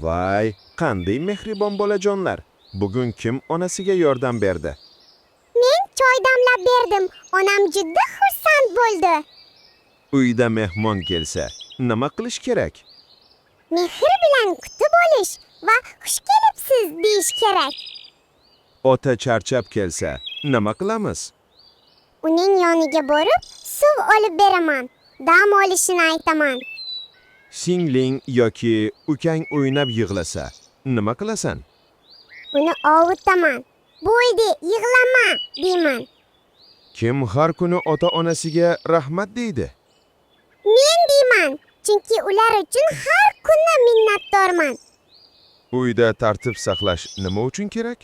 Vay, qanday mehribon bolajonlar. Bugun kim onasiga yordam berdi? Men choy damlab berdim. Onam juda xursand bo'ldi. Uyda mehmon kelsa, nima qilish kerak? Mehr bilan kutib olish va xush kelibsiz deyish kerak. Ota charchab kelsa, nima qilamiz? Uning yoniga borib, suv olib beraman. Dam olishini aytaman. Singling yoki ukang o'ynab yig'lasa, nima qilasan? Uni ovutaman. Bo'ldi, yig'lama, deyman. Kim har kuni ota-onasiga rahmat deydi? Men deyman, chunki ular uchun har kuni minnatdorman. Uyda tartib saqlash nima uchun kerak?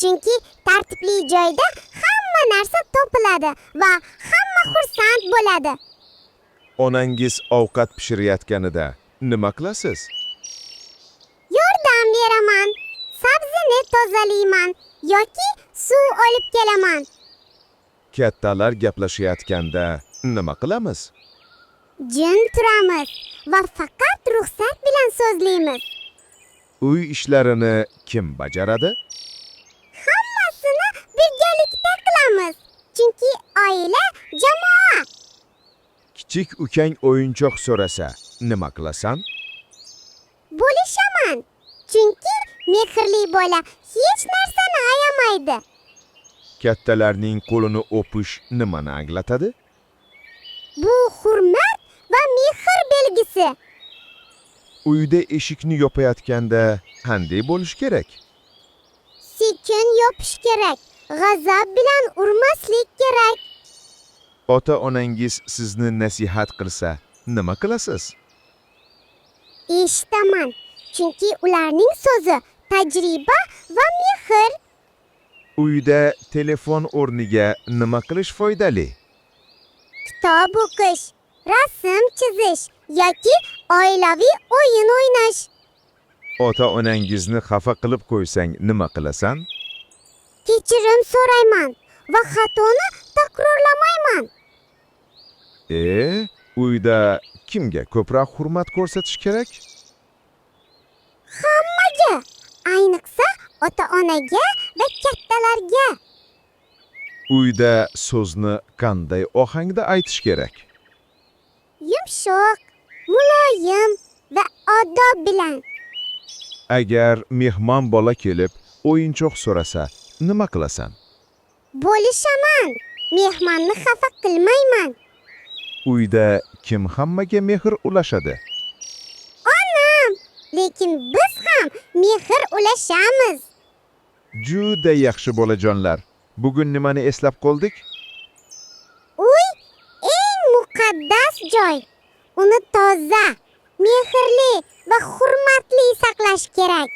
Chunki tartibli joyda hamma narsa topiladi va hamma xursand bo'ladi. Onangiz ovqat pishirayotganida nima qilasiz? Yordam beraman. Sabzini tozalayman yoki suv olib kelaman. Kattalar gaplashayotganda nima qilamiz? Jim turamiz va faqat ruxsat bilan so'zlaymiz. Uy ishlarini kim bajaradi? Hammasini birgalikda qilamiz. Chunki oila jamoa. Kichik ukang o'yinchoq so'rasa, nima qilasan? Bo'lishaman. Chunki mehrli bola hech narsani ayamaydi. Kattalarning qo'lini o'pish nimani anglatadi? Bu hurmat va mehr belgisi. Uyda eshikni yopayotganda qanday bo'lish kerak? Sekin yopish kerak. G'azab bilan urmaslik kerak. Ota-onangiz sizni nasihat qilsa, nima qilasiz? Eshitaman. Chunki ularning so'zi tajriba va mehr. Uyda telefon o'rniga nima qilish foydali? Kitob o'qish, rasm chizish yoki oilaviy o'yin o'ynash. Ota-onangizni xafa qilib qo'ysang, nima qilasan? Kechirim so'rayman va xatoni takrorlamayman. Uyda kimga ko'proq hurmat ko'rsatish kerak? Hammaga, ayniqsa ota-onaga va kattalarga. Uyda so'zni qanday ohangda aytish kerak? Yumshoq, muloyim va odob bilan. Agar mehmon bola kelib, o'yinchoq so'rasa, nima qilasan? Bo'lishaman. Mehmonni xafa qilmayman. Uyda kim hammaga mehr ulashadi? Onam, lekin biz ham mehr ulashamiz. Juda yaxshi bolajonlar. Bugun nimani eslab qoldik? Uy eng muqaddas joy. Uni toza, mehrli va hurmatli saqlash kerak.